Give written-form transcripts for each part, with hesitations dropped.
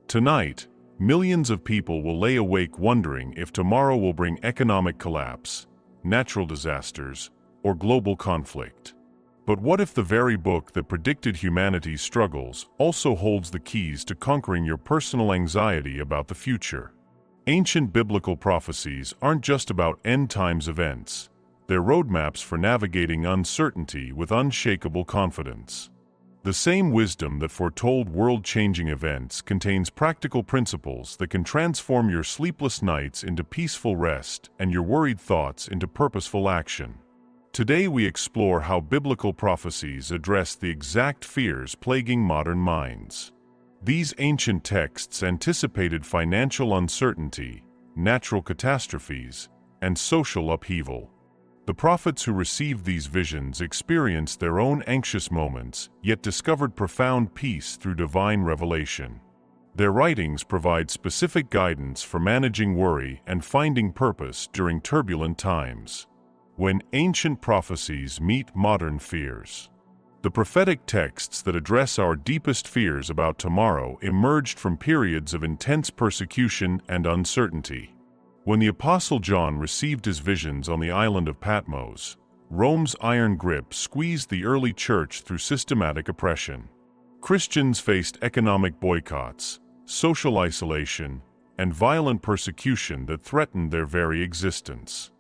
Tonight, millions of people will lay awake wondering if tomorrow will bring economic collapse, natural disasters, or global conflict. But what if the very book that predicted humanity's struggles also holds the keys to conquering your personal anxiety about the future? Ancient biblical prophecies aren't just about end-times events. They're roadmaps for navigating uncertainty with unshakable confidence. The same wisdom that foretold world-changing events contains practical principles that can transform your sleepless nights into peaceful rest and your worried thoughts into purposeful action. Today we explore how biblical prophecies address the exact fears plaguing modern minds. These ancient texts anticipated financial uncertainty, natural catastrophes, and social upheaval. The prophets who received these visions experienced their own anxious moments, yet discovered profound peace through divine revelation. Their writings provide specific guidance for managing worry and finding purpose during turbulent times. When ancient prophecies meet modern fears. The prophetic texts that address our deepest fears about tomorrow emerged from periods of intense persecution and uncertainty. When the Apostle John received his visions on the island of Patmos, Rome's iron grip squeezed the early church through systematic oppression. Christians faced economic boycotts, social isolation, and violent persecution that threatened their very existence.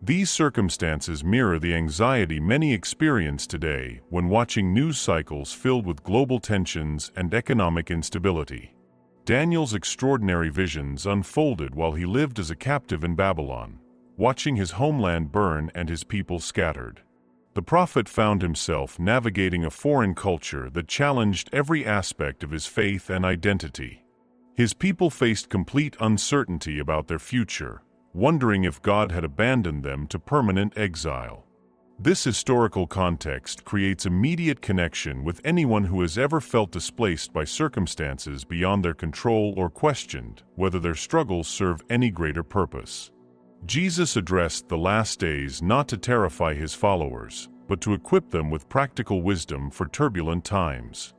These circumstances mirror the anxiety many experience today when watching news cycles filled with global tensions and economic instability. Daniel's extraordinary visions unfolded while he lived as a captive in Babylon, watching his homeland burn and his people scattered. The prophet found himself navigating a foreign culture that challenged every aspect of his faith and identity. His people faced complete uncertainty about their future, wondering if God had abandoned them to permanent exile. This historical context creates immediate connection with anyone who has ever felt displaced by circumstances beyond their control or questioned whether their struggles serve any greater purpose. Jesus addressed the last days not to terrify his followers, but to equip them with practical wisdom for turbulent times.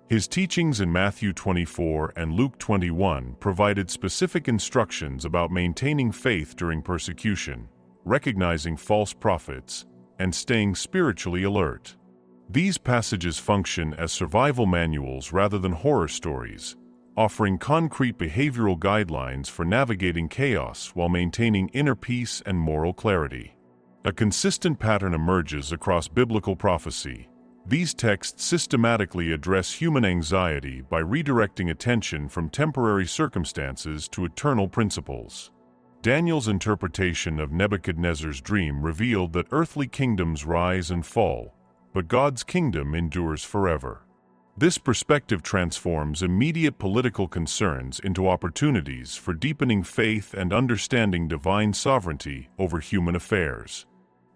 His teachings in Matthew 24 and Luke 21 provided specific instructions about maintaining faith during persecution, recognizing false prophets, and staying spiritually alert. These passages function as survival manuals rather than horror stories, offering concrete behavioral guidelines for navigating chaos while maintaining inner peace and moral clarity. A consistent pattern emerges across biblical prophecy. These texts systematically address human anxiety by redirecting attention from temporary circumstances to eternal principles. Daniel's interpretation of Nebuchadnezzar's dream revealed that earthly kingdoms rise and fall, but God's kingdom endures forever. This perspective transforms immediate political concerns into opportunities for deepening faith and understanding divine sovereignty over human affairs.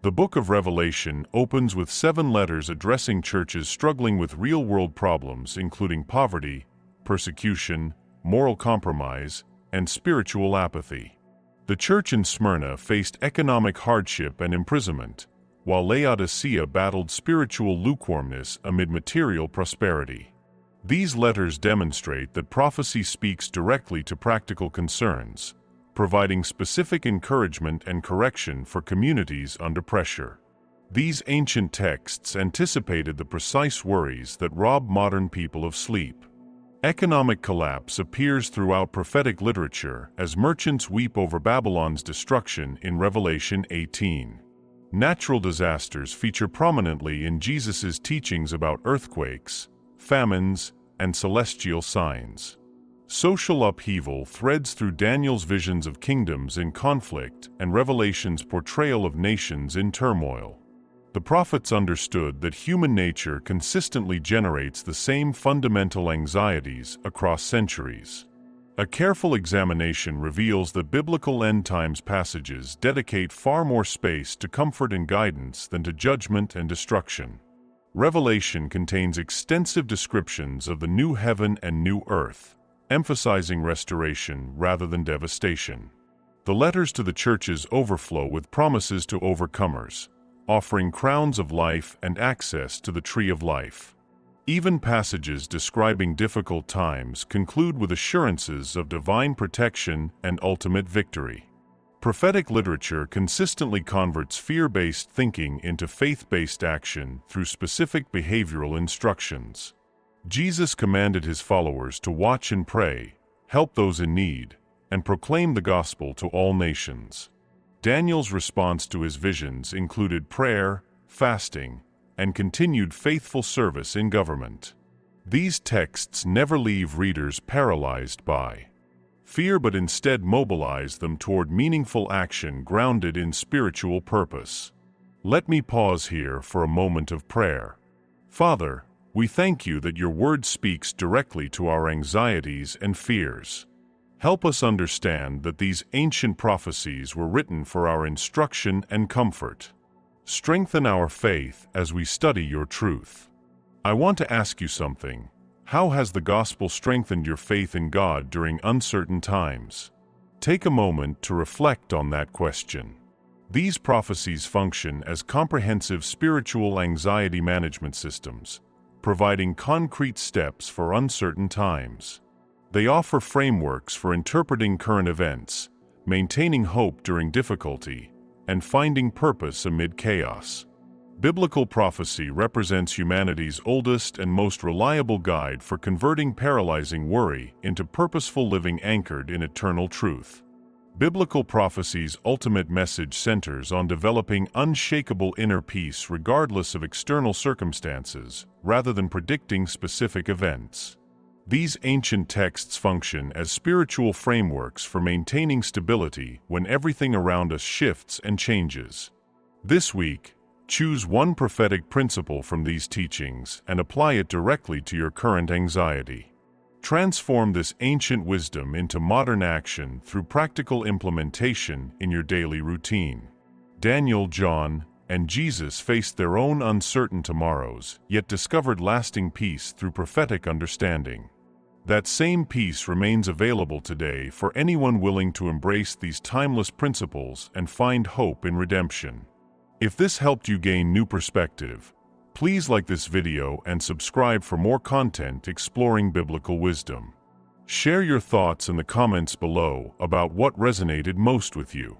The book of Revelation opens with 7 letters addressing churches struggling with real-world problems including poverty, persecution, moral compromise, and spiritual apathy. The church in Smyrna faced economic hardship and imprisonment, while Laodicea battled spiritual lukewarmness amid material prosperity. These letters demonstrate that prophecy speaks directly to practical concerns, providing specific encouragement and correction for communities under pressure. These ancient texts anticipated the precise worries that rob modern people of sleep. Economic collapse appears throughout prophetic literature as merchants weep over Babylon's destruction in Revelation 18. Natural disasters feature prominently in Jesus' teachings about earthquakes, famines, and celestial signs. Social upheaval threads through Daniel's visions of kingdoms in conflict and Revelation's portrayal of nations in turmoil. The prophets understood that human nature consistently generates the same fundamental anxieties across centuries. A careful examination reveals that biblical end-times passages dedicate far more space to comfort and guidance than to judgment and destruction. Revelation contains extensive descriptions of the new heaven and new earth, emphasizing restoration rather than devastation. The letters to the churches overflow with promises to overcomers, offering crowns of life and access to the tree of life. Even passages describing difficult times conclude with assurances of divine protection and ultimate victory. Prophetic literature consistently converts fear-based thinking into faith-based action through specific behavioral instructions. Jesus commanded his followers to watch and pray, help those in need, and proclaim the gospel to all nations. Daniel's response to his visions included prayer, fasting, and continued faithful service in government. These texts never leave readers paralyzed by fear but instead mobilize them toward meaningful action grounded in spiritual purpose. Let me pause here for a moment of prayer. Father, we thank you that your word speaks directly to our anxieties and fears. Help us understand that these ancient prophecies were written for our instruction and comfort. Strengthen our faith as we study your truth. I want to ask you something. How has the gospel strengthened your faith in God during uncertain times? Take a moment to reflect on that question. These prophecies function as comprehensive spiritual anxiety management systems, providing concrete steps for uncertain times. They offer frameworks for interpreting current events, maintaining hope during difficulty, and finding purpose amid chaos. Biblical prophecy represents humanity's oldest and most reliable guide for converting paralyzing worry into purposeful living anchored in eternal truth. Biblical prophecy's ultimate message centers on developing unshakable inner peace regardless of external circumstances, rather than predicting specific events. These ancient texts function as spiritual frameworks for maintaining stability when everything around us shifts and changes. This week, choose one prophetic principle from these teachings and apply it directly to your current anxiety. Transform this ancient wisdom into modern action through practical implementation in your daily routine. Daniel, John, and Jesus faced their own uncertain tomorrows, yet discovered lasting peace through prophetic understanding. That same peace remains available today for anyone willing to embrace these timeless principles and find hope in redemption. If this helped you gain new perspective, please like this video and subscribe for more content exploring biblical wisdom. Share your thoughts in the comments below about what resonated most with you.